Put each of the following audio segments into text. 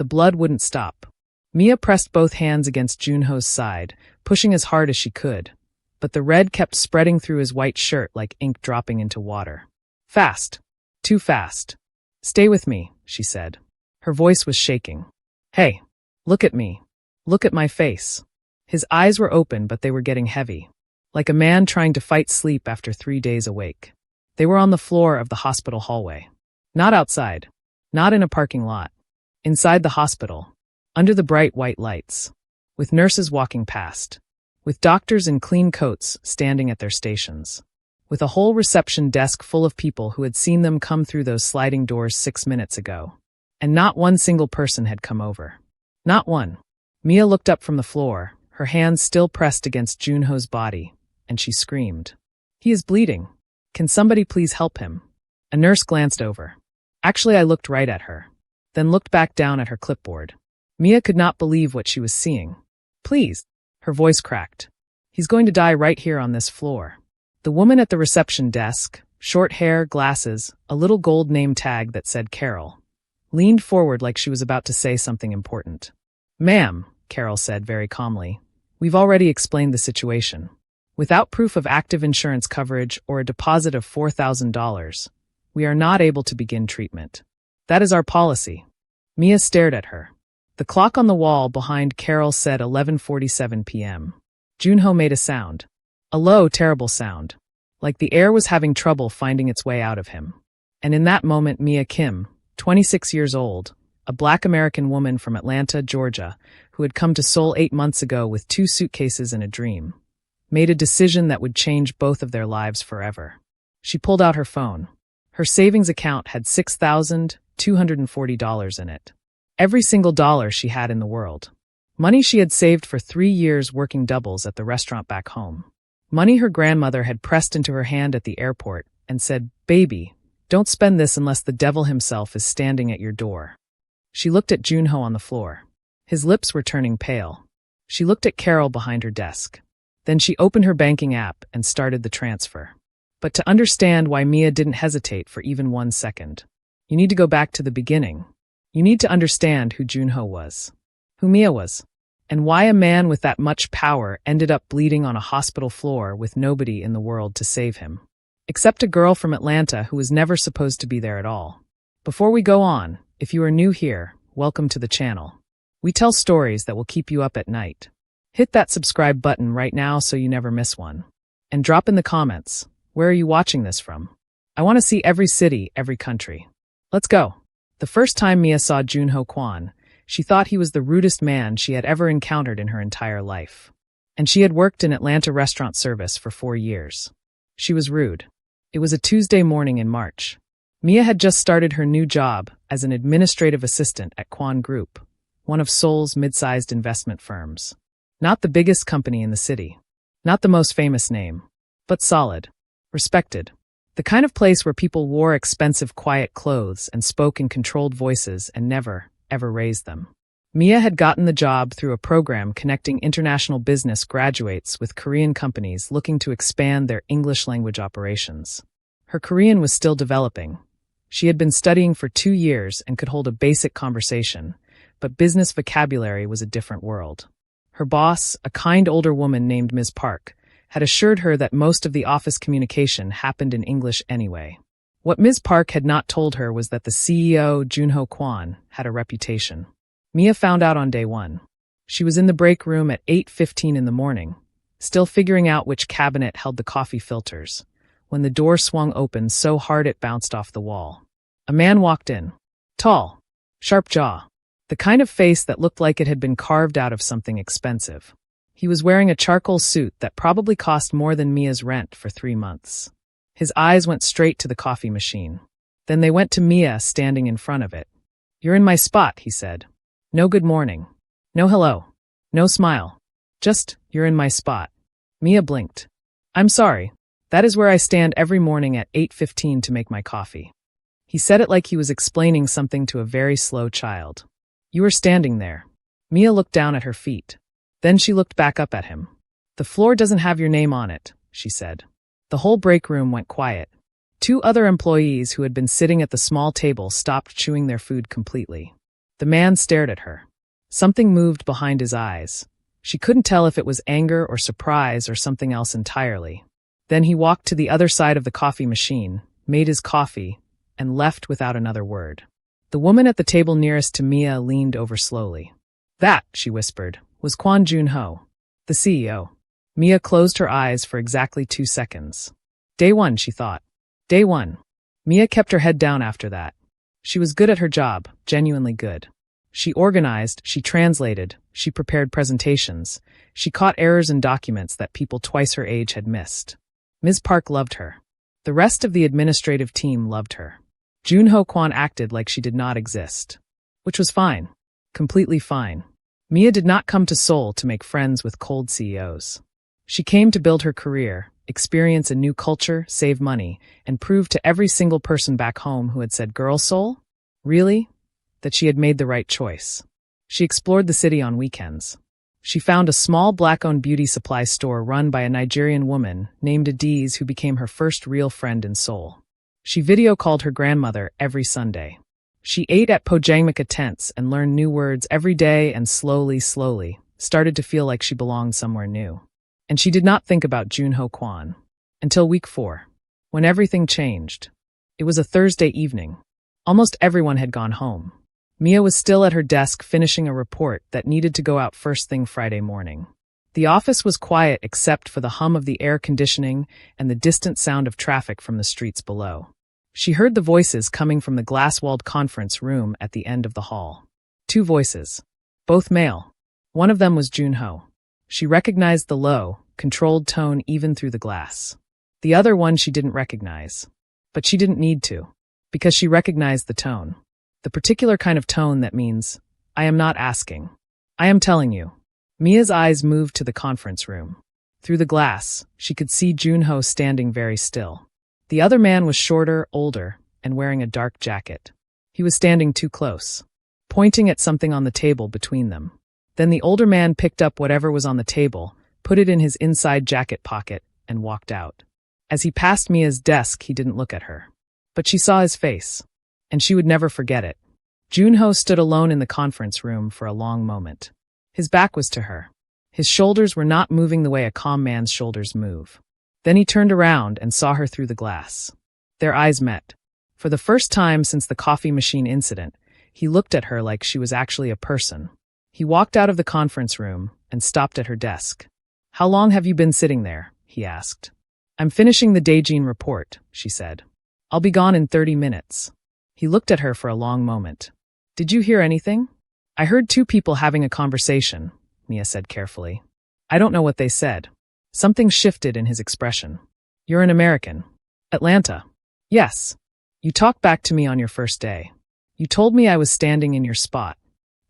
The blood wouldn't stop. Mia pressed both hands against Junho's side, pushing as hard as she could, but the red kept spreading through his white shirt like ink dropping into water. Fast. Too fast. Stay with me, she said. Her voice was shaking. Hey, look at me. Look at my face. His eyes were open, but they were getting heavy, like a man trying to fight sleep after 3 days awake. They were on the floor of the hospital hallway. Not outside. Not in a parking lot. Inside the hospital. Under the bright white lights. With nurses walking past. With doctors in clean coats standing at their stations. With a whole reception desk full of people who had seen them come through those sliding doors 6 minutes ago. And not one single person had come over. Not one. Mia looked up from the floor, her hands still pressed against Junho's body, and she screamed. He is bleeding. Can somebody please help him? A nurse glanced over. Actually, I looked right at her, then looked back down at her clipboard. Mia could not believe what she was seeing. Please. Her voice cracked. He's going to die right here on this floor. The woman at the reception desk, short hair, glasses, a little gold name tag that said Carol, leaned forward like she was about to say something important. Ma'am, Carol said very calmly, we've already explained the situation. Without proof of active insurance coverage or a deposit of $4,000, we are not able to begin treatment. That is our policy. Mia stared at her. The clock on the wall behind Carol said 11:47 p.m. Junho made a sound. A low, terrible sound. Like the air was having trouble finding its way out of him. And in that moment Mia Kim, 26 years old, a Black American woman from Atlanta, Georgia, who had come to Seoul 8 months ago with 2 suitcases and a dream, made a decision that would change both of their lives forever. She pulled out her phone. Her savings account had $6,240 in it. Every single dollar she had in the world. Money she had saved for 3 years working doubles at the restaurant back home. Money her grandmother had pressed into her hand at the airport and said, "Baby, don't spend this unless the devil himself is standing at your door." She looked at Junho on the floor. His lips were turning pale. She looked at Carol behind her desk. Then she opened her banking app and started the transfer. But to understand why Mia didn't hesitate for even 1 second, you need to go back to the beginning. You need to understand who Junho was, who Mia was, and why a man with that much power ended up bleeding on a hospital floor with nobody in the world to save him. Except a girl from Atlanta who was never supposed to be there at all. Before we go on, if you are new here, welcome to the channel. We tell stories that will keep you up at night. Hit that subscribe button right now so you never miss one. And drop in the comments, where are you watching this from? I want to see every city, every country. Let's go. The first time Mia saw Junho Kwon, she thought he was the rudest man she had ever encountered in her entire life. And she had worked in Atlanta restaurant service for 4 years. She was rude. It was a Tuesday morning in March. Mia had just started her new job as an administrative assistant at Kwon Group, one of Seoul's mid-sized investment firms. Not the biggest company in the city. Not the most famous name. But solid. Respected. The kind of place where people wore expensive quiet clothes and spoke in controlled voices and never, ever raised them. Mia had gotten the job through a program connecting international business graduates with Korean companies looking to expand their English language operations. Her Korean was still developing. She had been studying for 2 years and could hold a basic conversation, but business vocabulary was a different world. Her boss, a kind older woman named Ms. Park, had assured her that most of the office communication happened in English anyway. What Ms. Park had not told her was that the CEO, Junho Kwon, had a reputation. Mia found out on day 1. She was in the break room at 8:15 in the morning, still figuring out which cabinet held the coffee filters, when the door swung open so hard it bounced off the wall. A man walked in. Tall. Sharp jaw. The kind of face that looked like it had been carved out of something expensive. He was wearing a charcoal suit that probably cost more than Mia's rent for 3 months. His eyes went straight to the coffee machine. Then they went to Mia standing in front of it. "You're in my spot," he said. No good morning. No hello. No smile. Just, "You're in my spot." Mia blinked. "I'm sorry. That is where I stand every morning at 8:15 to make my coffee." He said it like he was explaining something to a very slow child. "You were standing there." Mia looked down at her feet. Then she looked back up at him. "The floor doesn't have your name on it," she said. The whole break room went quiet. 2 other employees who had been sitting at the small table stopped chewing their food completely. The man stared at her. Something moved behind his eyes. She couldn't tell if it was anger or surprise or something else entirely. Then he walked to the other side of the coffee machine, made his coffee, and left without another word. The woman at the table nearest to Mia leaned over slowly. That, she whispered, was Kwon Jun-ho, the CEO. Mia closed her eyes for exactly 2 seconds. Day one, she thought. Day one. Mia kept her head down after that. She was good at her job, genuinely good. She organized, she translated, she prepared presentations, she caught errors in documents that people twice her age had missed. Ms. Park loved her. The rest of the administrative team loved her. Jun-ho Kwon acted like she did not exist. Which was fine. Completely fine. Mia did not come to Seoul to make friends with cold CEOs. She came to build her career, experience a new culture, save money, and prove to every single person back home who had said, "Girl, Seoul? Really?" that she had made the right choice. She explored the city on weekends. She found a small black-owned beauty supply store run by a Nigerian woman named Adiz who became her first real friend in Seoul. She video called her grandmother every Sunday. She ate at Pojangmaka tents and learned new words every day and slowly, started to feel like she belonged somewhere new. And she did not think about Jun-ho Kwon. Until week 4. When everything changed. It was a Thursday evening. Almost everyone had gone home. Mia was still at her desk finishing a report that needed to go out first thing Friday morning. The office was quiet except for the hum of the air conditioning and the distant sound of traffic from the streets below. She heard the voices coming from the glass-walled conference room at the end of the hall. 2 voices. Both male. One of them was Jun-ho. She recognized the low, controlled tone even through the glass. The other one she didn't recognize. But she didn't need to. Because she recognized the tone. The particular kind of tone that means, I am not asking. I am telling you. Mia's eyes moved to the conference room. Through the glass, she could see Jun-ho standing very still. The other man was shorter, older, and wearing a dark jacket. He was standing too close, pointing at something on the table between them. Then the older man picked up whatever was on the table, put it in his inside jacket pocket, and walked out. As he passed Mia's desk, he didn't look at her. But she saw his face. And she would never forget it. Jun-ho stood alone in the conference room for a long moment. His back was to her. His shoulders were not moving the way a calm man's shoulders move. Then he turned around and saw her through the glass. Their eyes met. For the first time since the coffee machine incident, he looked at her like she was actually a person. He walked out of the conference room and stopped at her desk. How long have you been sitting there? He asked. I'm finishing the Daejin report, she said. I'll be gone in 30 minutes. He looked at her for a long moment. Did you hear anything? I heard 2 people having a conversation, Mia said carefully. I don't know what they said. Something shifted in his expression. You're an American. Atlanta. Yes. You talked back to me on your first day. You told me I was standing in your spot.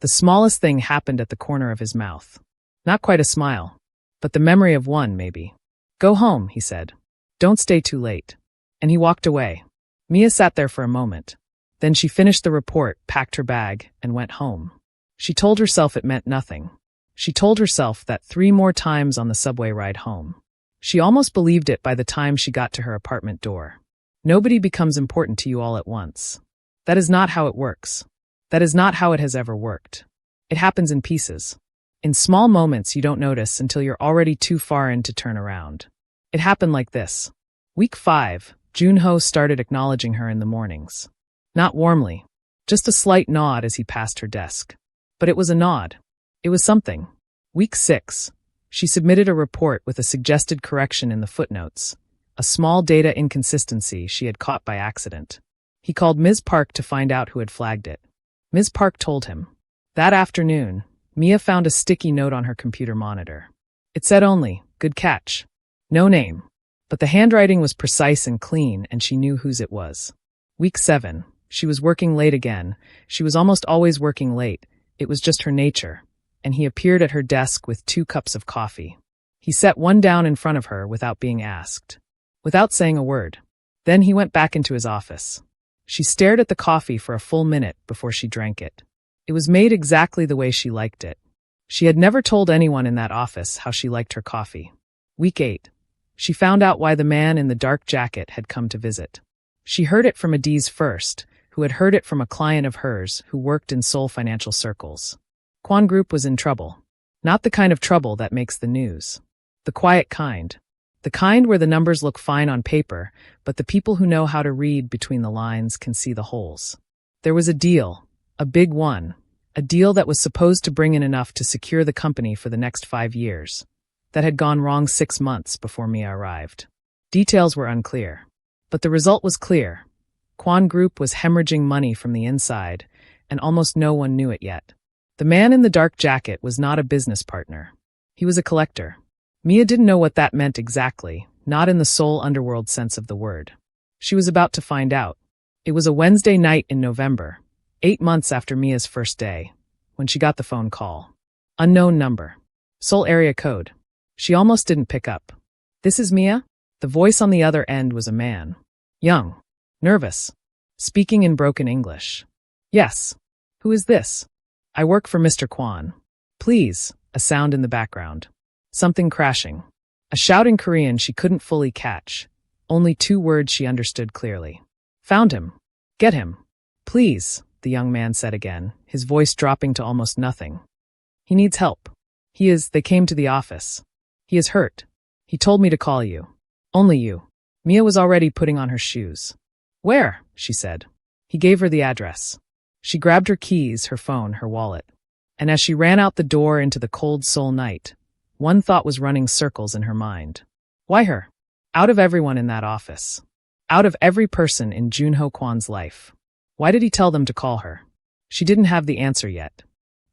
The smallest thing happened at the corner of his mouth. Not quite a smile, but the memory of one, maybe. Go home, he said. Don't stay too late. And he walked away. Mia sat there for a moment. Then she finished the report, packed her bag, and went home. She told herself it meant nothing. She told herself that 3 more times on the subway ride home. She almost believed it by the time she got to her apartment door. Nobody becomes important to you all at once. That is not how it works. That is not how it has ever worked. It happens in pieces. In small moments you don't notice until you're already too far in to turn around. It happened like this. Week 5, Jun-ho started acknowledging her in the mornings. Not warmly, just a slight nod as he passed her desk. But it was a nod. It was something. Week 6, she submitted a report with a suggested correction in the footnotes, a small data inconsistency she had caught by accident. He called Ms. Park to find out who had flagged it. Ms. Park told him. That afternoon, Mia found a sticky note on her computer monitor. It said only, "Good catch." No name. But the handwriting was precise and clean, and she knew whose it was. Week 7. She was working late again. She was almost always working late. It was just her nature. And he appeared at her desk with 2 cups of coffee. He set one down in front of her without being asked. Without saying a word. Then he went back into his office. She stared at the coffee for a full minute before she drank it. It was made exactly the way she liked it. She had never told anyone in that office how she liked her coffee. Week 8. She found out why the man in the dark jacket had come to visit. She heard it from Adiz first, who had heard it from a client of hers who worked in Seoul financial circles. Kwon Group was in trouble. Not the kind of trouble that makes the news. The quiet kind. The kind where the numbers look fine on paper, but the people who know how to read between the lines can see the holes. There was a deal, a big one, a deal that was supposed to bring in enough to secure the company for the next 5 years, that had gone wrong 6 months before Mia arrived. Details were unclear, but the result was clear. Kwon Group was hemorrhaging money from the inside, and almost no one knew it yet. The man in the dark jacket was not a business partner. He was a collector. Mia didn't know what that meant exactly, not in the Seoul underworld sense of the word. She was about to find out. It was a Wednesday night in November, 8 months after Mia's first day, when she got the phone call. Unknown number. Seoul area code. She almost didn't pick up. "This is Mia?" The voice on the other end was a man. Young. Nervous. Speaking in broken English. "Yes. Who is this?" "I work for Mr. Kwon." "Please," a sound in the background. Something crashing. A shout in Korean she couldn't fully catch. Only 2 words she understood clearly. "Found him. Get him." "Please," the young man said again, his voice dropping to almost nothing. "He needs help. They came to the office. He is hurt. He told me to call you. Only you." Mia was already putting on her shoes. "Where?" she said. He gave her the address. She grabbed her keys, her phone, her wallet. And as she ran out the door into the cold Seoul night, one thought was running circles in her mind. Why her? Out of everyone in that office. Out of every person in Junho Kwon's life. Why did he tell them to call her? She didn't have the answer yet.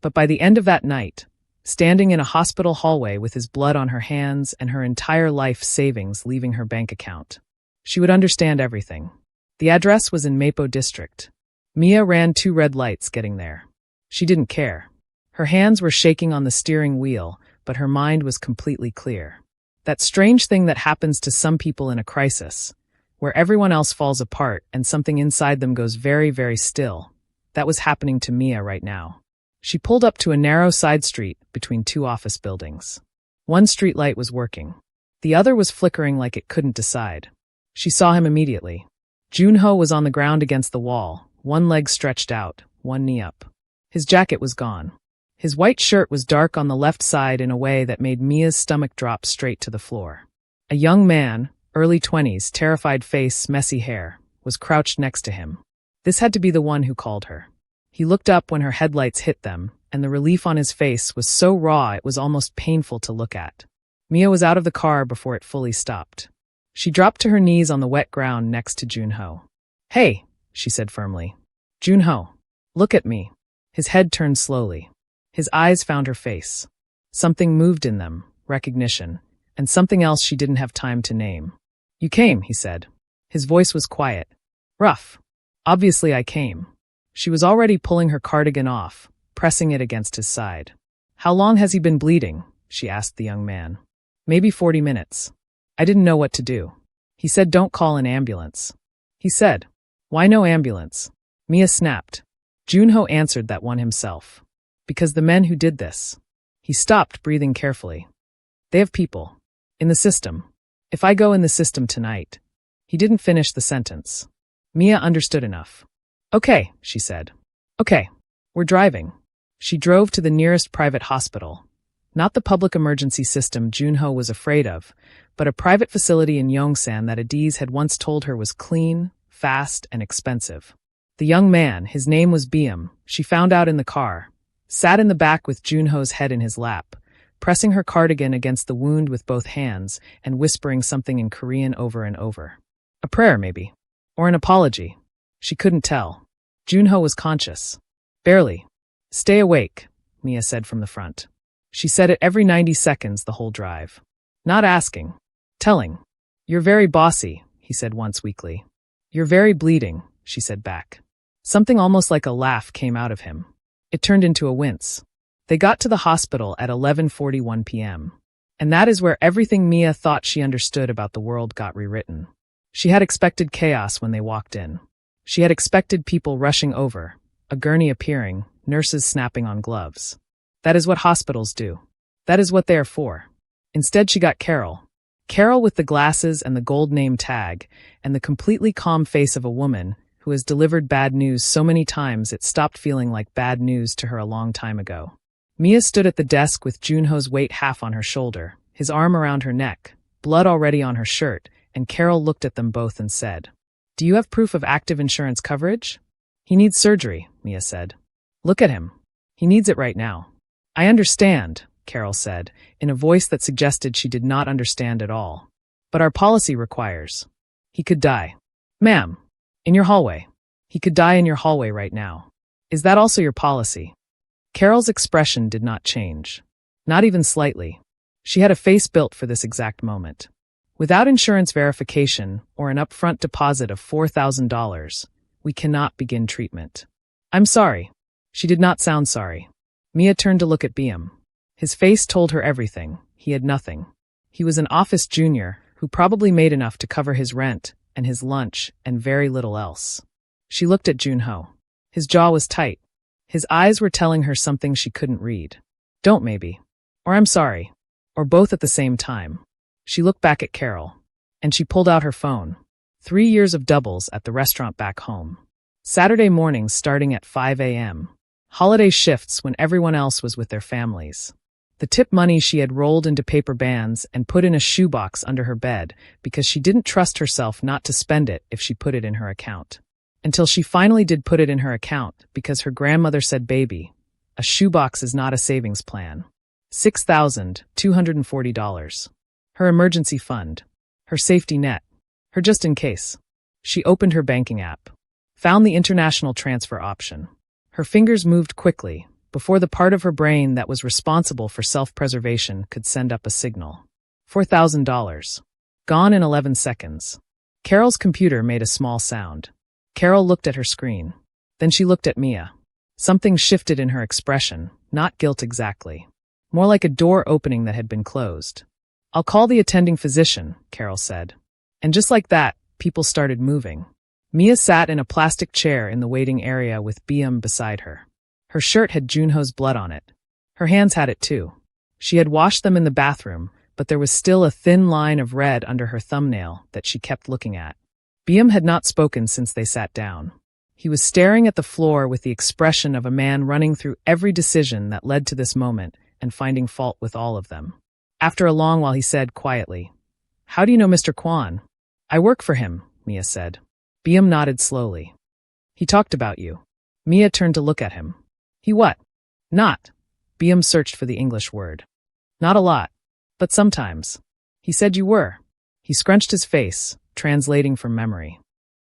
But by the end of that night, standing in a hospital hallway with his blood on her hands and her entire life savings leaving her bank account, she would understand everything. The address was in Mapo district. Mia ran 2 red lights getting there. She didn't care. Her hands were shaking on the steering wheel, but her mind was completely clear. That strange thing that happens to some people in a crisis, where everyone else falls apart and something inside them goes very, very still, that was happening to Mia right now. She pulled up to a narrow side street between 2 office buildings. One street light was working. The other was flickering like it couldn't decide. She saw him immediately. Junho was on the ground against the wall, one leg stretched out, one knee up. His jacket was gone. His white shirt was dark on the left side in a way that made Mia's stomach drop straight to the floor. A young man, early 20s, terrified face, messy hair, was crouched next to him. This had to be the one who called her. He looked up when her headlights hit them, and the relief on his face was so raw it was almost painful to look at. Mia was out of the car before it fully stopped. She dropped to her knees on the wet ground next to Junho. "Hey," she said firmly. "Junho, look at me." His head turned slowly. His eyes found her face. Something moved in them, recognition, and something else she didn't have time to name. "You came," he said. His voice was quiet. "Rough. Obviously I came." She was already pulling her cardigan off, pressing it against his side. "How long has he been bleeding?" she asked the young man. "Maybe 40 minutes. I didn't know what to do. He said don't call an ambulance." He said, "Why no ambulance?" Mia snapped. Junho answered that one himself. "Because the men who did this." He stopped, breathing carefully. "They have people. In the system. If I go in the system tonight." He didn't finish the sentence. Mia understood enough. "Okay," she said. "Okay. We're driving." She drove to the nearest private hospital. Not the public emergency system Junho was afraid of, but a private facility in Yongsan that Adiz had once told her was clean, fast, and expensive. The young man, his name was Biam, she found out in the car, sat in the back with Junho's head in his lap, pressing her cardigan against the wound with both hands and whispering something in Korean over and over. A prayer, maybe. Or an apology. She couldn't tell. Junho was conscious. Barely. "Stay awake," Mia said from the front. She said it every 90 seconds the whole drive. Not asking. Telling. "You're very bossy," he said once weakly. "You're very bleeding," she said back. Something almost like a laugh came out of him. It turned into a wince. They got to the hospital at 11:41 p.m. And that is where everything Mia thought she understood about the world got rewritten. She had expected chaos when they walked in. She had expected people rushing over, a gurney appearing, nurses snapping on gloves. That is what hospitals do. That is what they are for. Instead she got Carol. Carol with the glasses and the gold name tag, and the completely calm face of a woman who who has delivered bad news so many times it stopped feeling like bad news to her a long time ago. Mia stood at the desk with Junho's weight half on her shoulder, his arm around her neck, blood already on her shirt, and Carol looked at them both and said, "Do you have proof of active insurance coverage?" "He needs surgery," Mia said. "Look at him. He needs it right now." "I understand," Carol said, in a voice that suggested she did not understand at all. "But our policy requires. He could die." "Ma'am, in your hallway. He could die in your hallway right now. Is that also your policy?" Carol's expression did not change. Not even slightly. She had a face built for this exact moment. "Without insurance verification or an upfront deposit of $4,000, we cannot begin treatment." "I'm sorry." She did not sound sorry. Mia turned to look at Biam. His face told her everything. He had nothing. He was an office junior who probably made enough to cover his rent and his lunch and very little else. She looked at Junho. His jaw was tight. His eyes were telling her something she couldn't read. "Don't maybe." Or "I'm sorry." Or both at the same time. She looked back at Carol. And she pulled out her phone. 3 years of doubles at the restaurant back home. Saturday mornings starting at 5 a.m. Holiday shifts when everyone else was with their families. The tip money she had rolled into paper bands and put in a shoebox under her bed because she didn't trust herself not to spend it if she put it in her account. Until she finally did put it in her account because her grandmother said, "Baby, a shoebox is not a savings plan." $6,240. Her emergency fund. Her safety net. Her just in case. She opened her banking app. Found the international transfer option. Her fingers moved quickly, before the part of her brain that was responsible for self-preservation could send up a signal. $4,000. Gone in 11 seconds. Carol's computer made a small sound. Carol looked at her screen. Then she looked at Mia. Something shifted in her expression, not guilt exactly. More like a door opening that had been closed. "I'll call the attending physician," Carol said. And just like that, people started moving. Mia sat in a plastic chair in the waiting area with Biam beside her. Her shirt had Junho's blood on it. Her hands had it too. She had washed them in the bathroom, but there was still a thin line of red under her thumbnail that she kept looking at. Biam had not spoken since they sat down. He was staring at the floor with the expression of a man running through every decision that led to this moment and finding fault with all of them. After a long while he said quietly, "How do you know Mr. Kwan?" "I work for him," Mia said. Biam nodded slowly. "He talked about you." Mia turned to look at him. "He what?" "Not." Biam searched for the English word. "Not a lot. But sometimes." "He said you were." He scrunched his face, translating from memory.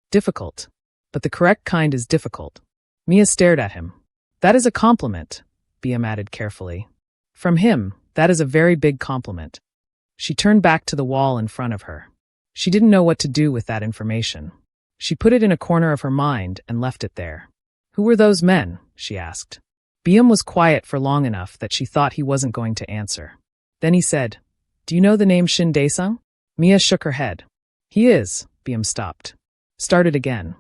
"Difficult. But the correct kind is difficult." Mia stared at him. "That is a compliment," Biam added carefully. "From him, that is a very big compliment." She turned back to the wall in front of her. She didn't know what to do with that information. She put it in a corner of her mind and left it there. "Who were those men?" she asked. Biam was quiet for long enough that she thought he wasn't going to answer. Then he said, "Do you know the name Shin Dae-sung?" Mia shook her head. "He is," Biam stopped. Started again.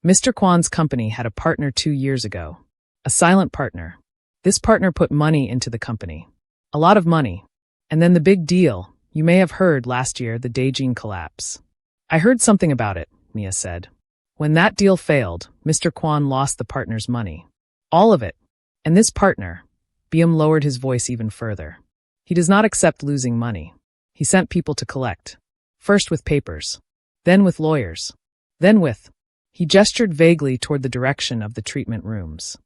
"Mr. Kwan's company had a partner 2 years ago. A silent partner. This partner put money into the company. A lot of money. And then the big deal, you may have heard last year, the Daejin collapse." "I heard something about it," Mia said. "When that deal failed, Mr. Kwan lost the partner's money. All of it. And this partner," Biam lowered his voice even further. "He does not accept losing money. He sent people to collect. First with papers. Then with lawyers. Then with—" He gestured vaguely toward the direction of the treatment rooms.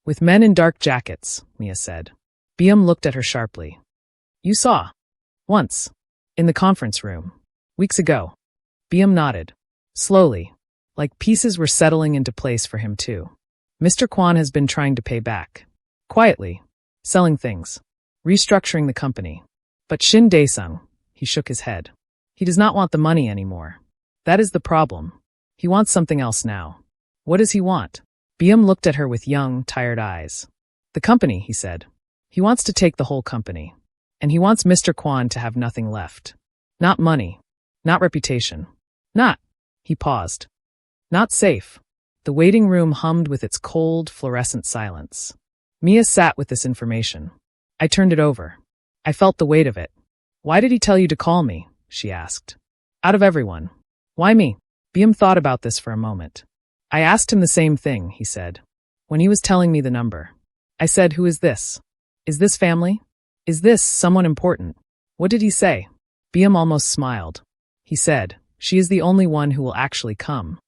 "With men in dark jackets," Mia said. Biam looked at her sharply. "You saw?" "Once. In the conference room. Weeks ago." Biam nodded. Slowly. Like pieces were settling into place for him too. "Mr. Kwan has been trying to pay back. Quietly. Selling things. Restructuring the company. But Shin Dae-sung," he shook his head. "He does not want the money anymore. That is the problem. He wants something else now." "What does he want?" Biam looked at her with young, tired eyes. "The company," he said. "He wants to take the whole company. And he wants Mr. Kwan to have nothing left. Not money. Not reputation. Not—" He paused. "Not safe." The waiting room hummed with its cold, fluorescent silence. Mia sat with this information. I turned it over. I felt the weight of it. "Why did he tell you to call me?" she asked. "Out of everyone. Why me?" Biam thought about this for a moment. I asked him the same thing, he said. When he was telling me the number. I said, who is this? Is this family? Is this someone important? What did he say? Biam almost smiled. He said, she is the only one who will actually come.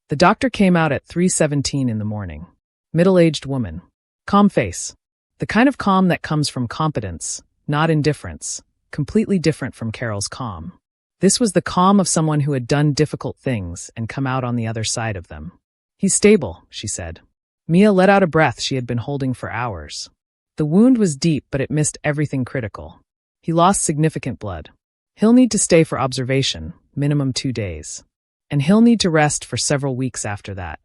The doctor came out at 3:17 in the morning. Middle-aged woman. Calm face. The kind of calm that comes from competence, not indifference, completely different from Carol's calm. This was the calm of someone who had done difficult things and come out on the other side of them. He's stable, she said. Mia let out a breath she had been holding for hours. The wound was deep, but it missed everything critical. He lost significant blood. He'll need to stay for observation, minimum 2 days. And he'll need to rest for several weeks after that.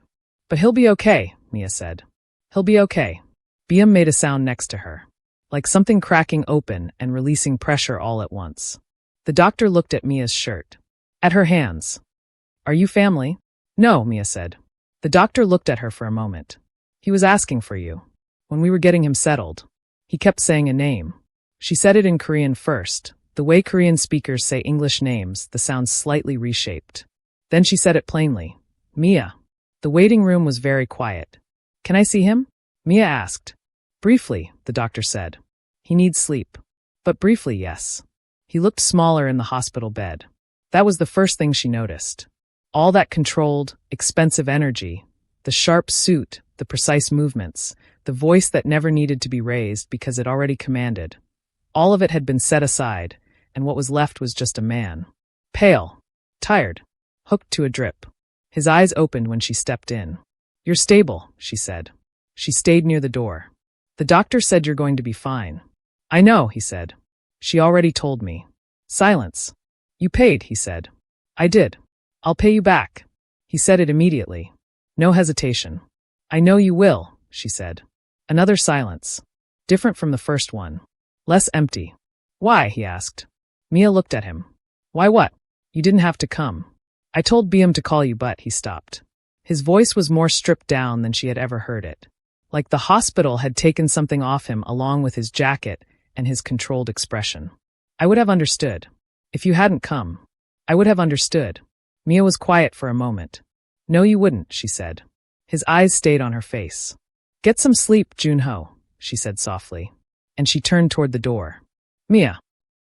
But he'll be okay, Mia said. He'll be okay. Biam made a sound next to her, like something cracking open and releasing pressure all at once. The doctor looked at Mia's shirt. At her hands. Are you family? No, Mia said. The doctor looked at her for a moment. He was asking for you. When we were getting him settled. He kept saying a name. She said it in Korean first, the way Korean speakers say English names, the sound slightly reshaped. Then she said it plainly. Mia. The waiting room was very quiet. Can I see him? Mia asked. Briefly, the doctor said. He needs sleep. But briefly, yes. He looked smaller in the hospital bed. That was the first thing she noticed. All that controlled, expensive energy, the sharp suit, the precise movements, the voice that never needed to be raised because it already commanded. All of it had been set aside, and what was left was just a man. Pale, tired, hooked to a drip. His eyes opened when she stepped in. You're stable, she said. She stayed near the door. The doctor said you're going to be fine. I know, he said. She already told me. Silence. You paid, he said. I did. I'll pay you back. He said it immediately. No hesitation. I know you will, she said. Another silence. Different from the first one. Less empty. Why, he asked. Mia looked at him. Why what? You didn't have to come. I told Biam to call you, but he stopped. His voice was more stripped down than she had ever heard it. Like the hospital had taken something off him along with his jacket and his controlled expression. I would have understood. If you hadn't come. I would have understood. Mia was quiet for a moment. No, you wouldn't, she said. His eyes stayed on her face. Get some sleep, Junho, she said softly. And she turned toward the door. Mia.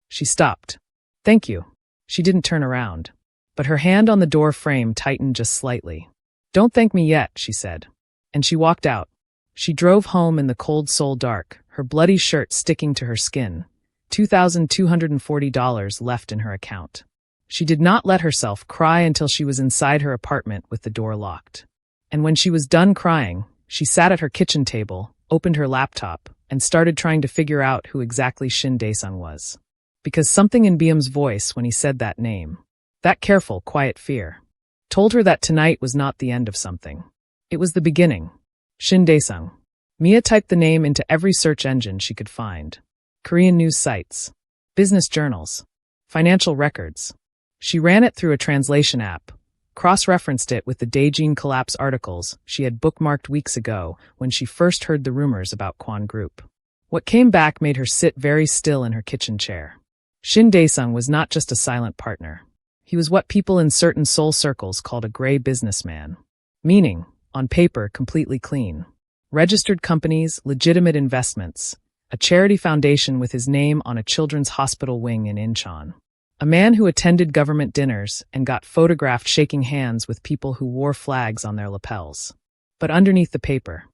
She stopped. Thank you. She didn't turn around. But her hand on the door frame tightened just slightly. Don't thank me yet, she said. And she walked out. She drove home in the cold Seoul dark, her bloody shirt sticking to her skin. $2,240 left in her account. She did not let herself cry until she was inside her apartment with the door locked. And when she was done crying, she sat at her kitchen table, opened her laptop, and started trying to figure out who exactly Shin Dae-sung was. Because something in Biam's voice when he said that name, that careful, quiet fear, told her that tonight was not the end of something. It was the beginning. Shin Dae-sung. Mia typed the name into every search engine she could find. Korean news sites, business journals, financial records. She ran it through a translation app, cross-referenced it with the Daejin collapse articles she had bookmarked weeks ago when she first heard the rumors about Kwon Group. What came back made her sit very still in her kitchen chair. Shin Dae-sung was not just a silent partner. He was what people in certain Seoul circles called a gray businessman. Meaning, on paper, completely clean. Registered companies, legitimate investments, a charity foundation with his name on a children's hospital wing in Incheon. A man who attended government dinners and got photographed shaking hands with people who wore flags on their lapels. But underneath the paper,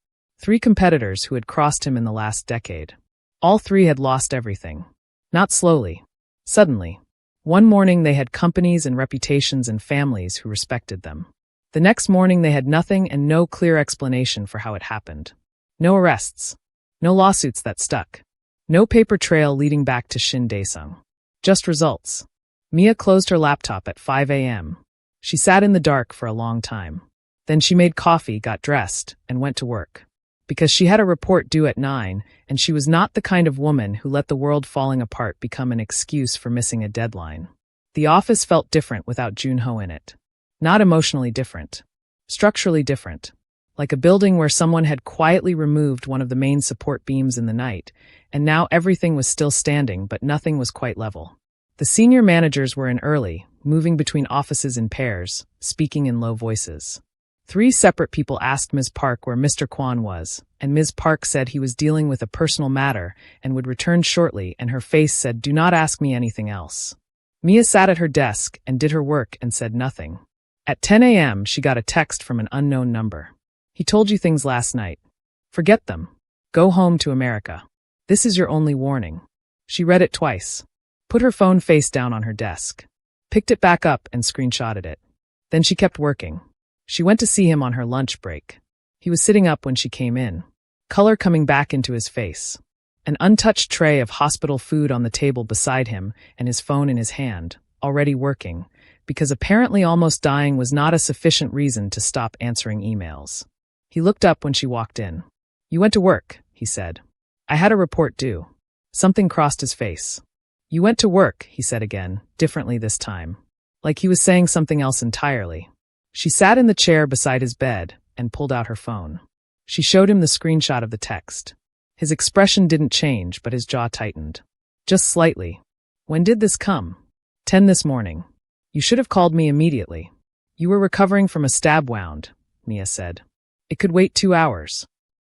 3 competitors who had crossed him in the last decade. All 3 had lost everything. Not slowly. Suddenly. One morning they had companies and reputations and families who respected them. The next morning they had nothing and no clear explanation for how it happened. No arrests. No lawsuits that stuck. No paper trail leading back to Shin Dae-sung. Just results. Mia closed her laptop at 5 a.m. She sat in the dark for a long time. Then she made coffee, got dressed, and went to work. Because she had a report due at 9, and she was not the kind of woman who let the world falling apart become an excuse for missing a deadline. The office felt different without Junho in it. Not emotionally different. Structurally different. Like a building where someone had quietly removed one of the main support beams in the night, and now everything was still standing but nothing was quite level. The senior managers were in early, moving between offices in pairs, speaking in low voices. 3 separate people asked Ms. Park where Mr. Kwan was, and Ms. Park said he was dealing with a personal matter and would return shortly, and her face said, "Do not ask me anything else." Mia sat at her desk and did her work and said nothing. At 10 a.m., she got a text from an unknown number. "He told you things last night. Forget them. Go home to America. This is your only warning." She read it twice, put her phone face down on her desk, picked it back up and screenshotted it. Then she kept working. She went to see him on her lunch break. He was sitting up when she came in, color coming back into his face. An untouched tray of hospital food on the table beside him and his phone in his hand, already working, because apparently almost dying was not a sufficient reason to stop answering emails. He looked up when she walked in. "You went to work," he said. "I had a report due." Something crossed his face. "You went to work," he said again, differently this time, like he was saying something else entirely. She sat in the chair beside his bed and pulled out her phone. She showed him the screenshot of the text. His expression didn't change, but his jaw tightened. Just slightly. "When did this come?" 10 this morning. "You should have called me immediately." "You were recovering from a stab wound," Mia said. "It could wait 2 hours."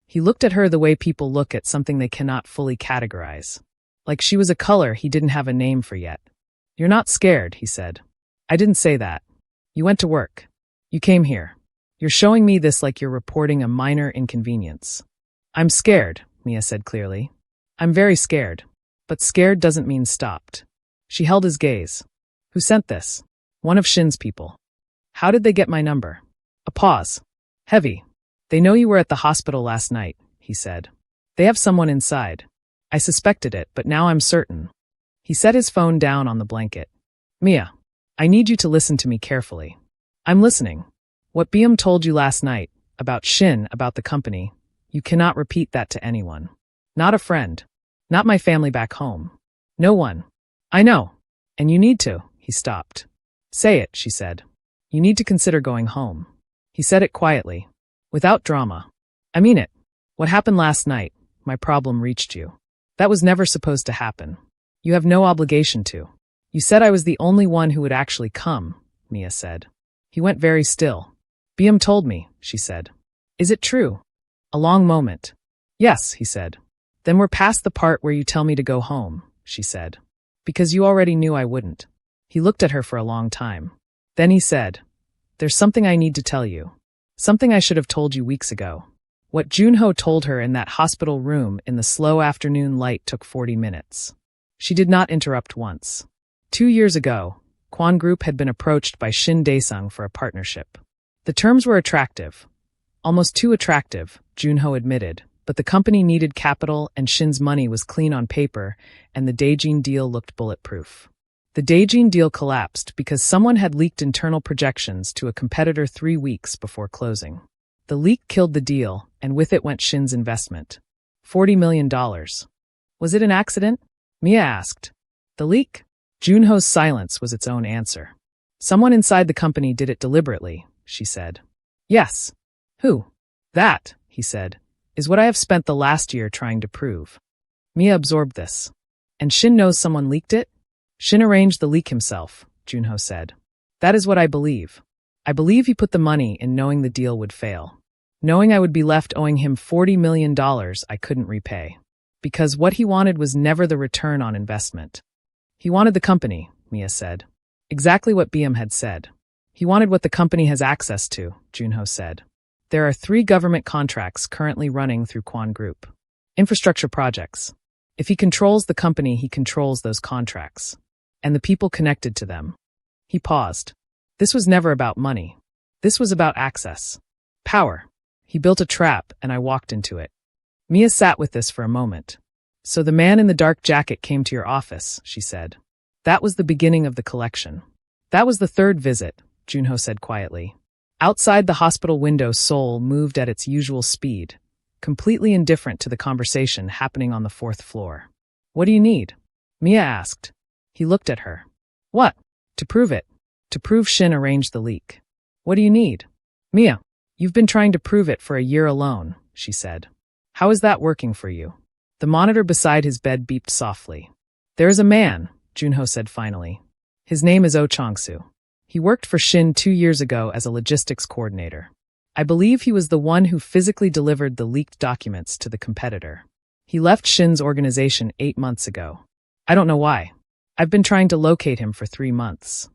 He looked at her the way people look at something they cannot fully categorize. Like she was a color he didn't have a name for yet. "You're not scared," he said. "I didn't say that. You went to work. You came here. You're showing me this like you're reporting a minor inconvenience." "I'm scared," Mia said clearly. "I'm very scared. But scared doesn't mean stopped." She held his gaze. "Who sent this?" "One of Shin's people." "How did they get my number?" A pause. "Heavy. They know you were at the hospital last night," he said. "They have someone inside. I suspected it, but now I'm certain." He set his phone down on the blanket. "Mia, I need you to listen to me carefully." "I'm listening. What BM told you last night, about Shin, about the company, you cannot repeat that to anyone. Not a friend. Not my family back home. No one. I know. And you need to." He stopped. "Say it," she said. "You need to consider going home." He said it quietly, without drama. "I mean it. What happened last night, my problem reached you. That was never supposed to happen. You have no obligation to." "You said I was the only one who would actually come," Mia said. He went very still. "BM told me," she said. "Is it true?" A long moment. "Yes," he said. "Then we're past the part where you tell me to go home," she said. "Because you already knew I wouldn't." He looked at her for a long time. Then he said, "There's something I need to tell you. Something I should have told you weeks ago." What Junho told her in that hospital room in the slow afternoon light took 40 minutes. She did not interrupt once. 2 years ago, Kwan Group had been approached by Shin Daesung for a partnership. The terms were attractive. Almost too attractive, Junho admitted, but the company needed capital and Shin's money was clean on paper, and the Daejin deal looked bulletproof. The Daejin deal collapsed because someone had leaked internal projections to a competitor 3 weeks before closing. The leak killed the deal, and with it went Shin's investment. $40 million. Was it an accident? Mia asked. The leak? Junho's silence was its own answer. Someone inside the company did it deliberately, she said. Yes. Who? That, he said, is what I have spent the last year trying to prove. Mia absorbed this. And Shin knows someone leaked it? Shin arranged the leak himself, Junho said. That is what I believe. I believe he put the money in knowing the deal would fail. Knowing I would be left owing him $40 million I couldn't repay. Because what he wanted was never the return on investment. He wanted the company, Mia said. Exactly what BM had said. He wanted what the company has access to, Junho said. There are 3 government contracts currently running through Kwan Group. Infrastructure projects. If he controls the company, he controls those contracts. And the people connected to them. He paused. This was never about money. This was about access. Power. He built a trap, and I walked into it. Mia sat with this for a moment. So the man in the dark jacket came to your office, she said. That was the beginning of the collection. That was the 3rd visit, Junho said quietly. Outside the hospital window, Seoul moved at its usual speed, completely indifferent to the conversation happening on the 4th floor. What do you need? Mia asked. He looked at her. What? To prove it. To prove Shin arranged the leak. What do you need? Mia, you've been trying to prove it for a year alone, she said. How is that working for you? The monitor beside his bed beeped softly. There is a man, Junho said finally. His name is Oh Chong-soo. He worked for Shin 2 years ago as a logistics coordinator. I believe he was the one who physically delivered the leaked documents to the competitor. He left Shin's organization 8 months ago. I don't know why. I've been trying to locate him for 3 months.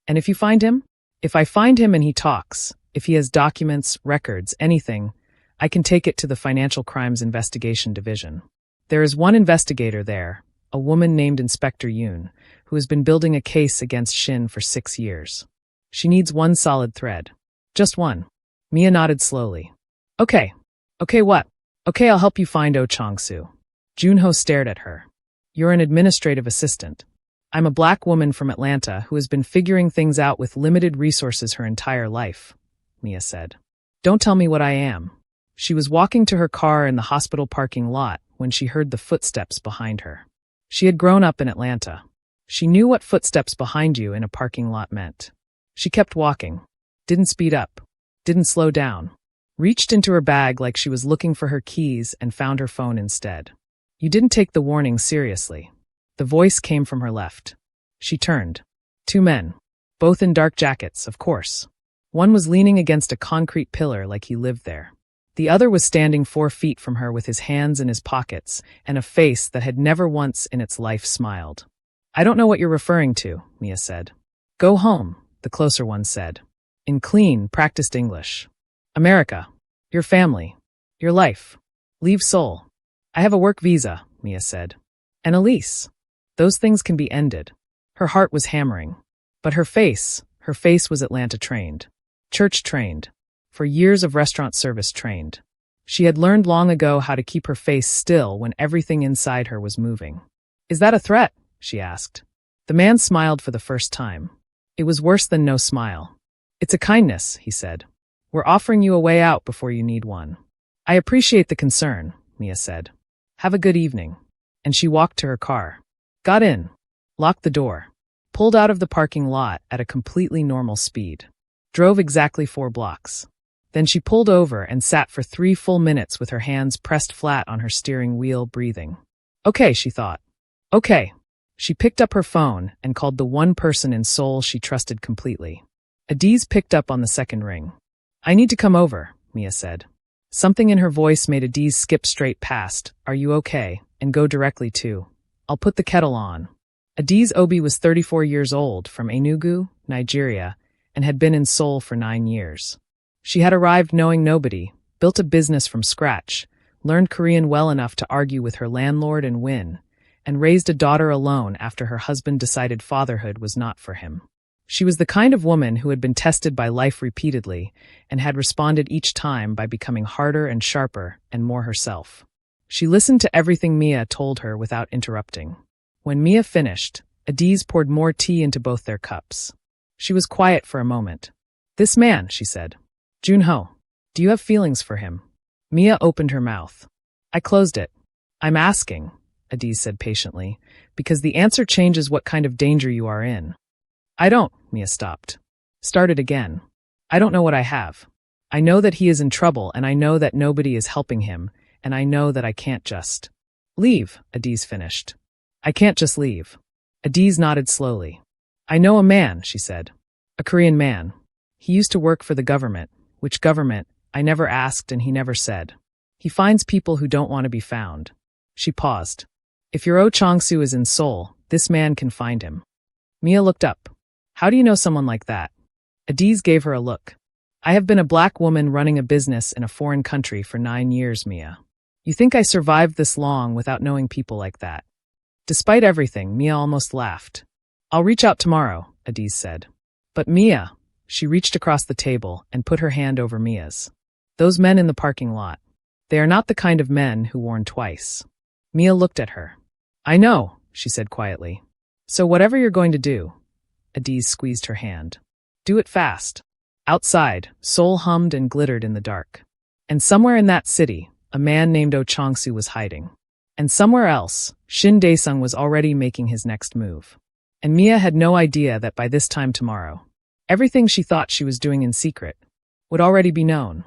And if you find him? If I find him and he talks, if he has documents, records, anything, I can take it to the Financial Crimes Investigation Division. There is one investigator there, a woman named Inspector Yoon, who has been building a case against Shin for 6 years. She needs one solid thread. Just one. Mia nodded slowly. Okay. Okay, what? Okay, I'll help you find Oh Chong-soo. Junho stared at her. You're an administrative assistant. I'm a black woman from Atlanta who has been figuring things out with limited resources her entire life, Mia said. Don't tell me what I am. She was walking to her car in the hospital parking lot when she heard the footsteps behind her. She had grown up in Atlanta. She knew what footsteps behind you in a parking lot meant. She kept walking. Didn't speed up. Didn't slow down. Reached into her bag like she was looking for her keys and found her phone instead. You didn't take the warning seriously. The voice came from her left. She turned. 2 men. Both in dark jackets, of course. One was leaning against a concrete pillar like he lived there. The other was standing 4 feet from her with his hands in his pockets and a face that had never once in its life smiled. I don't know what you're referring to, Mia said. Go home, the closer one said. In clean, practiced English. America. Your family. Your life. Leave Seoul. I have a work visa, Mia said. And a lease. Those things can be ended. Her heart was hammering. But her face was Atlanta trained. Church trained. For years of restaurant service trained. She had learned long ago how to keep her face still when everything inside her was moving. Is that a threat? She asked. The man smiled for the first time. It was worse than no smile. It's a kindness, he said. We're offering you a way out before you need one. I appreciate the concern, Mia said. Have a good evening. And she walked to her car. Got in. Locked the door. Pulled out of the parking lot at a completely normal speed. Drove exactly 4 blocks. Then she pulled over and sat for 3 full minutes with her hands pressed flat on her steering wheel, breathing. Okay, she thought. Okay. She picked up her phone and called the one person in Seoul she trusted completely. Adiz picked up on the second ring. I need to come over, Mia said. Something in her voice made Adiz skip straight past, are you okay, and go directly to, I'll put the kettle on. Adiz Obi was 34 years old, from Enugu, Nigeria, and had been in Seoul for 9 years. She had arrived knowing nobody, built a business from scratch, learned Korean well enough to argue with her landlord and win, and raised a daughter alone after her husband decided fatherhood was not for him. She was the kind of woman who had been tested by life repeatedly and had responded each time by becoming harder and sharper and more herself. She listened to everything Mia told her without interrupting. When Mia finished, Adiz poured more tea into both their cups. She was quiet for a moment. This man, she said. Junho, do you have feelings for him? Mia opened her mouth. I closed it. I'm asking, Adiz said patiently, because the answer changes what kind of danger you are in. I don't, Mia stopped. Started again. I don't know what I have. I know that he is in trouble and I know that nobody is helping him, and I know that I can't just leave, Adiz finished. I can't just leave. Adiz nodded slowly. I know a man, she said. A Korean man. He used to work for the government. Which government? I never asked and he never said. He finds people who don't want to be found. She paused. If your Oh Chong-soo is in Seoul, this man can find him. Mia looked up. How do you know someone like that? Adiz gave her a look. I have been a black woman running a business in a foreign country for 9 years, Mia. You think I survived this long without knowing people like that? Despite everything, Mia almost laughed. I'll reach out tomorrow, Adiz said. But Mia, she reached across the table and put her hand over Mia's. Those men in the parking lot. They are not the kind of men who warn twice. Mia looked at her. I know, she said quietly. So whatever you're going to do. Adiz squeezed her hand. Do it fast. Outside, Seoul hummed and glittered in the dark. And somewhere in that city, a man named Oh Chong-soo was hiding. And somewhere else, Shin Dae-sung was already making his next move. And Mia had no idea that by this time tomorrow, everything she thought she was doing in secret would already be known.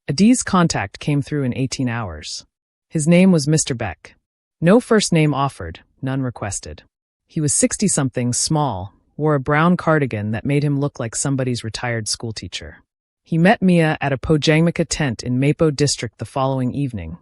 Adiz's contact came through in 18 hours. His name was Mr. Beck. No first name offered, none requested. He was 60-something, small, wore a brown cardigan that made him look like somebody's retired schoolteacher. He met Mia at a Pojangmaka tent in Mapo district the following evening,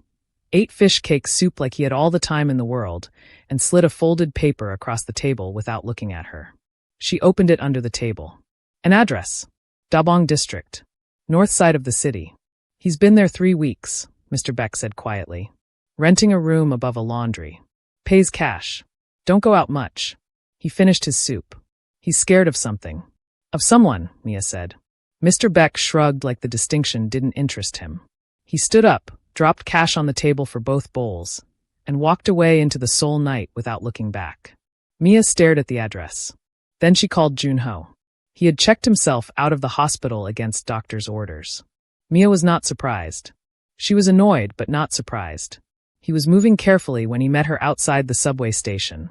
ate fish cake soup like he had all the time in the world, and slid a folded paper across the table without looking at her. She opened it under the table. An address. Dabong district. North side of the city. He's been there 3 weeks, Mr. Beck said quietly. Renting a room above a laundry. Pays cash. Don't go out much. He finished his soup. He's scared of something. Of someone, Mia said. Mr. Beck shrugged like the distinction didn't interest him. He stood up, dropped cash on the table for both bowls, and walked away into the Seoul night without looking back. Mia stared at the address. Then she called Junho. He had checked himself out of the hospital against doctor's orders. Mia was not surprised. She was annoyed, but not surprised. He was moving carefully when he met her outside the subway station.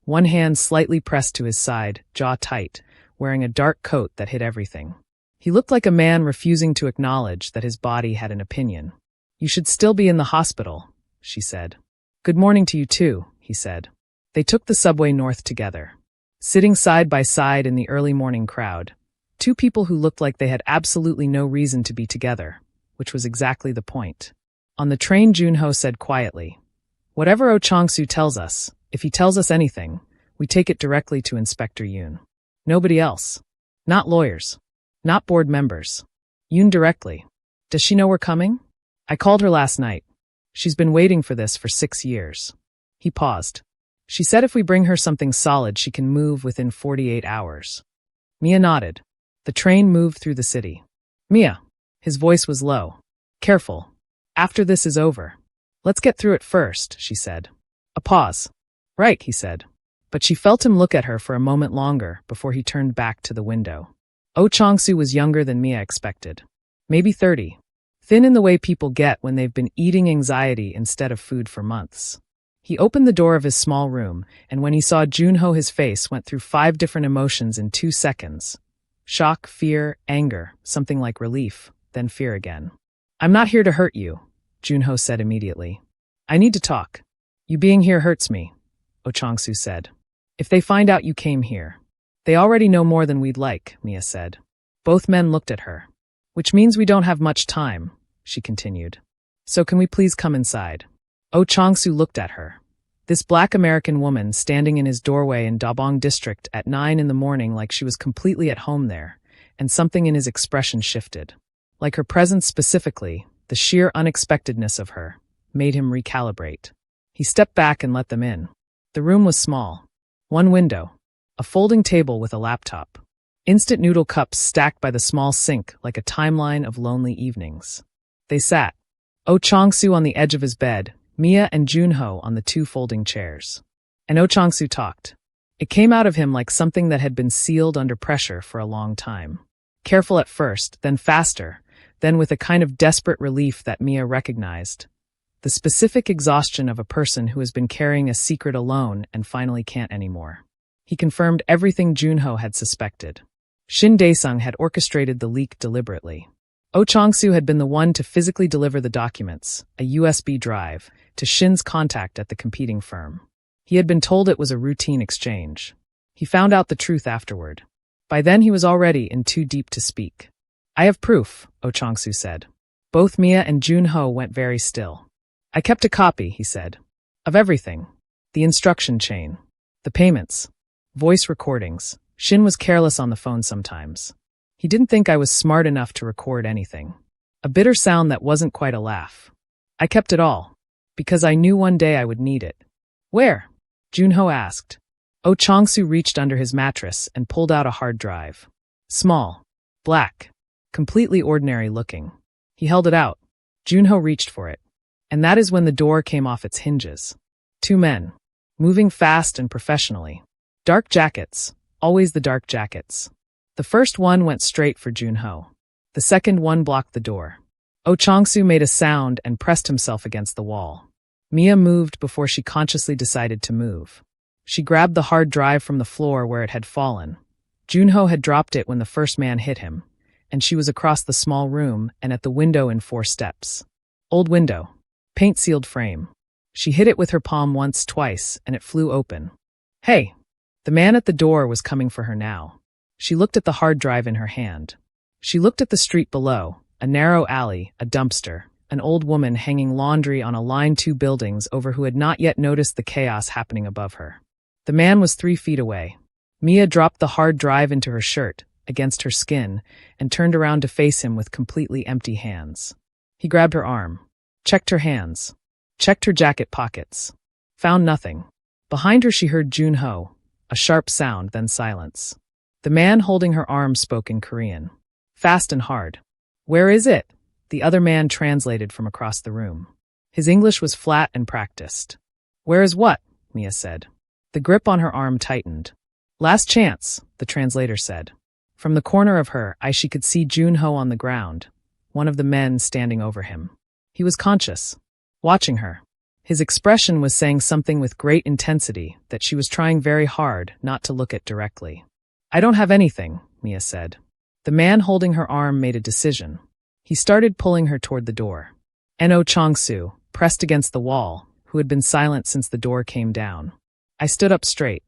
One hand slightly pressed to his side, jaw tight, wearing a dark coat that hid everything. He looked like a man refusing to acknowledge that his body had an opinion. You should still be in the hospital, she said. Good morning to you too, he said. They took the subway north together. Sitting side by side in the early morning crowd, two people who looked like they had absolutely no reason to be together, which was exactly the point. On the train, Junho said quietly, Whatever Oh Chang-soo tells us, if he tells us anything, we take it directly to Inspector Yoon. Nobody else. Not lawyers. Not board members. Yoon directly. Does she know we're coming? I called her last night. She's been waiting for this for 6 years. He paused. She said if we bring her something solid, she can move within 48 hours. Mia nodded. The train moved through the city. Mia. His voice was low. Careful. After this is over. Let's get through it first, she said. A pause. Right, he said. But she felt him look at her for a moment longer before he turned back to the window. Oh Chang-soo was younger than Mia expected. Maybe 30. Thin in the way people get when they've been eating anxiety instead of food for months. He opened the door of his small room, and when he saw Junho, his face went through 5 different emotions in 2 seconds. Shock, fear, anger, something like relief, then fear again. I'm not here to hurt you, Junho said immediately. I need to talk. You being here hurts me, Oh Chang-soo said. If they find out you came here. They already know more than we'd like, Mia said. Both men looked at her. Which means we don't have much time, she continued. So can we please come inside? Oh Chang-soo looked at her. This black American woman standing in his doorway in Dabong district at 9 in the morning like she was completely at home there, and something in his expression shifted. Like her presence specifically, the sheer unexpectedness of her, made him recalibrate. He stepped back and let them in. The room was small. 1 window. A folding table with a laptop. Instant noodle cups stacked by the small sink like a timeline of lonely evenings. They sat. Oh Chang-soo on the edge of his bed, Mia and Junho on the 2 folding chairs. And Oh Chang-soo talked. It came out of him like something that had been sealed under pressure for a long time. Careful at first, then faster, then with a kind of desperate relief that Mia recognized. The specific exhaustion of a person who has been carrying a secret alone and finally can't anymore. He confirmed everything Junho had suspected. Shin Dae-sung had orchestrated the leak deliberately. Oh Chang-soo had been the one to physically deliver the documents, a USB drive, to Shin's contact at the competing firm. He had been told it was a routine exchange. He found out the truth afterward. By then he was already in too deep to speak. I have proof, Oh Chang-soo said. Both Mia and Junho went very still. I kept a copy, he said. Of everything. The instruction chain. The payments. Voice recordings. Shin was careless on the phone sometimes. He didn't think I was smart enough to record anything. A bitter sound that wasn't quite a laugh. I kept it all. Because I knew one day I would need it. Where? Junho asked. Oh Chang-soo reached under his mattress and pulled out a hard drive. Small. Black. Completely ordinary looking. He held it out. Junho reached for it. And that is when the door came off its hinges. 2 men. Moving fast and professionally. Dark jackets. Always the dark jackets. The first one went straight for Junho. The second one blocked the door. Oh Chang-soo made a sound and pressed himself against the wall. Mia moved before she consciously decided to move. She grabbed the hard drive from the floor where it had fallen. Junho had dropped it when the first man hit him, and she was across the small room and at the window in 4 steps. Old window. Paint-sealed frame. She hit it with her palm once, twice, and it flew open. Hey! The man at the door was coming for her now. She looked at the hard drive in her hand. She looked at the street below, a narrow alley, a dumpster, an old woman hanging laundry on a line 2 buildings over who had not yet noticed the chaos happening above her. The man was 3 feet away. Mia dropped the hard drive into her shirt, against her skin, and turned around to face him with completely empty hands. He grabbed her arm, checked her hands, checked her jacket pockets. Found nothing. Behind her she heard Junho, a sharp sound, then silence. The man holding her arm spoke in Korean. Fast and hard. "Where is it?" The other man translated from across the room. His English was flat and practiced. "Where is what?" Mia said. The grip on her arm tightened. "Last chance," the translator said. From the corner of her eye she could see Junho on the ground, one of the men standing over him. He was conscious, watching her. His expression was saying something with great intensity that she was trying very hard not to look at directly. "I don't have anything," Mia said. The man holding her arm made a decision. He started pulling her toward the door. No Chong-soo, pressed against the wall, who had been silent since the door came down. I stood up straight.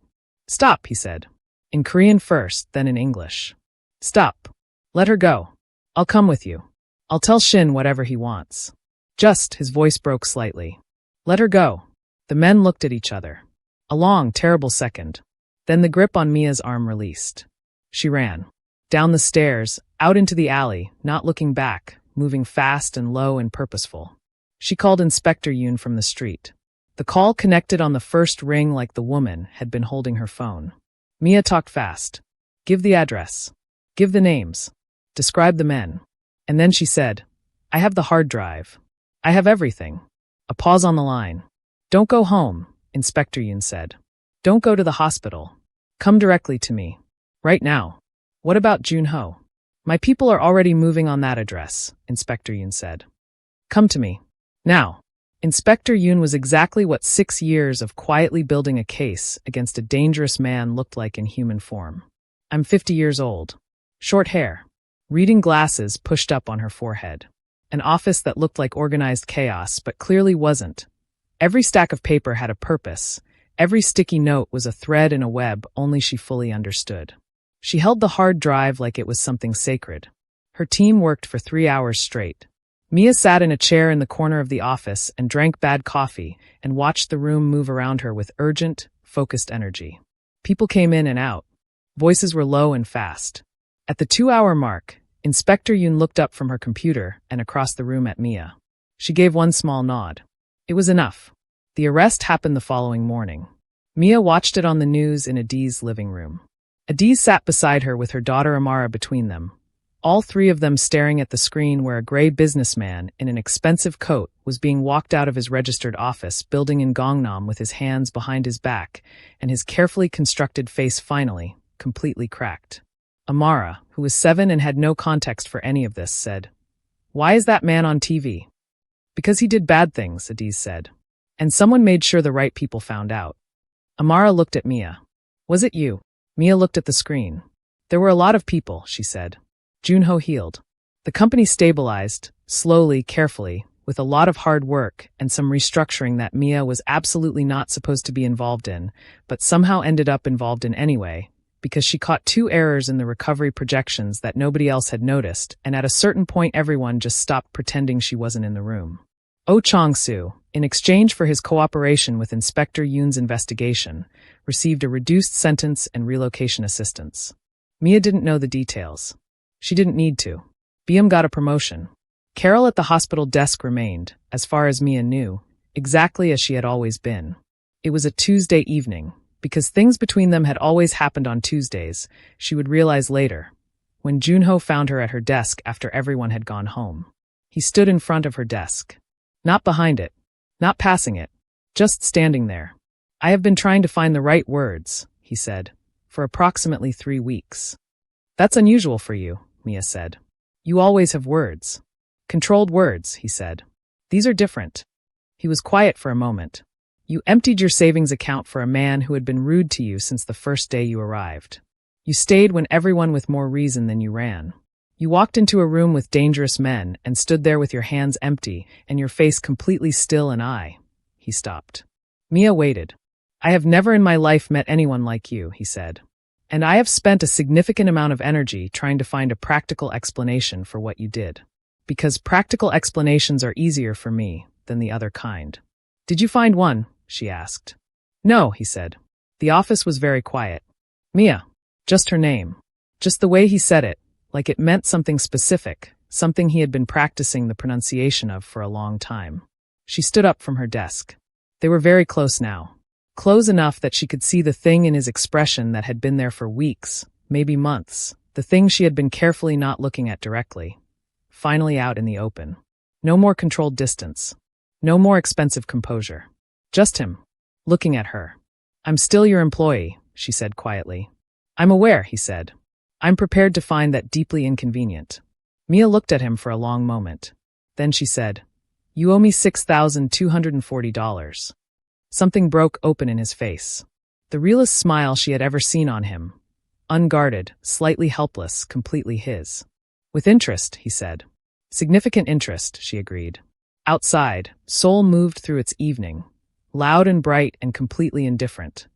"Stop," he said. In Korean first, then in English. "Stop. Let her go. I'll come with you. I'll tell Shin whatever he wants." Just, his voice broke slightly. "Let her go." The men looked at each other. A long, terrible second. Then the grip on Mia's arm released. She ran. Down the stairs, out into the alley, not looking back, moving fast and low and purposeful. She called Inspector Yoon from the street. The call connected on the first ring like the woman had been holding her phone. Mia talked fast. "Give the address. Give the names. Describe the men." And then she said, "I have the hard drive. I have everything." A pause on the line. "Don't go home," Inspector Yoon said. "Don't go to the hospital. Come directly to me. Right now." "What about Junho?" "My people are already moving on that address," Inspector Yoon said. "Come to me. Now." Inspector Yoon was exactly what 6 years of quietly building a case against a dangerous man looked like in human form. "I'm 50 years old. Short hair. Reading glasses pushed up on her forehead. An office that looked like organized chaos but clearly wasn't. Every stack of paper had a purpose. Every sticky note was a thread in a web only she fully understood. She held the hard drive like it was something sacred. Her team worked for 3 hours straight. Mia sat in a chair in the corner of the office and drank bad coffee and watched the room move around her with urgent, focused energy. People came in and out. Voices were low and fast. At the 2-hour mark, Inspector Yoon looked up from her computer and across the room at Mia. She gave one small nod. It was enough. The arrest happened the following morning. Mia watched it on the news in Adi's living room. Adi sat beside her with her daughter Amara between them. All 3 of them staring at the screen where a gray businessman in an expensive coat was being walked out of his registered office building in Gangnam with his hands behind his back and his carefully constructed face finally, completely cracked. Amara, who was 7 and had no context for any of this, said, "Why is that man on TV?" "Because he did bad things," Adi said. "And someone made sure the right people found out." Amara looked at Mia. "Was it you?" Mia looked at the screen. "There were a lot of people," she said. Junho healed. The company stabilized, slowly, carefully, with a lot of hard work and some restructuring that Mia was absolutely not supposed to be involved in, but somehow ended up involved in anyway, because she caught 2 errors in the recovery projections that nobody else had noticed, and at a certain point everyone just stopped pretending she wasn't in the room. Oh Chong-soo, in exchange for his cooperation with Inspector Yoon's investigation, received a reduced sentence and relocation assistance. Mia didn't know the details. She didn't need to. BM got a promotion. Carol at the hospital desk remained, as far as Mia knew, exactly as she had always been. It was a Tuesday evening. Because things between them had always happened on Tuesdays, she would realize later, when Junho found her at her desk after everyone had gone home. He stood in front of her desk. Not behind it. Not passing it. Just standing there. "I have been trying to find the right words," he said, "for approximately 3 weeks. "That's unusual for you," Mia said. "You always have words." "Controlled words," he said. "These are different." He was quiet for a moment. "You emptied your savings account for a man who had been rude to you since the first day you arrived. You stayed when everyone with more reason than you ran. You walked into a room with dangerous men and stood there with your hands empty and your face completely still and He stopped. Mia waited. "I have never in my life met anyone like you," he said. And I have spent a significant amount of energy trying to find a practical explanation for what you did. Because practical explanations are easier for me than the other kind. Did you find one? She asked. No, he said. The office was very quiet. Mia. Just her name. Just the way he said it, like it meant something specific, something he had been practicing the pronunciation of for a long time. She stood up from her desk. They were very close now. Close enough that she could see the thing in his expression that had been there for weeks, maybe months, the thing she had been carefully not looking at directly. Finally out in the open. No more controlled distance. No more expensive composure. Just him. Looking at her. I'm still your employee, she said quietly. I'm aware, he said. I'm prepared to find that deeply inconvenient. Mia looked at him for a long moment. Then she said, You owe me $6,240. Something broke open in his face. The realest smile she had ever seen on him. Unguarded, slightly helpless, completely his. With interest, he said. Significant interest, she agreed. Outside, Seoul moved through its evening, loud and bright and completely indifferent.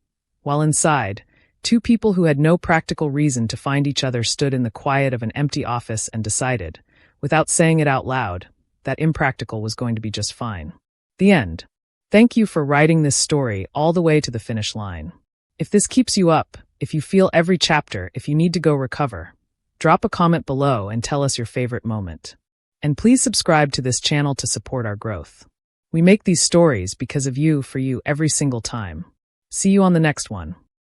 While inside, two people who had no practical reason to find each other stood in the quiet of an empty office and decided, without saying it out loud, that impractical was going to be just fine. The end. Thank you for writing this story all the way to the finish line. If this keeps you up, if you feel every chapter, if you need to go recover, drop a comment below and tell us your favorite moment. And please subscribe to this channel to support our growth. We make these stories because of you, for you, every single time. See you on the next one.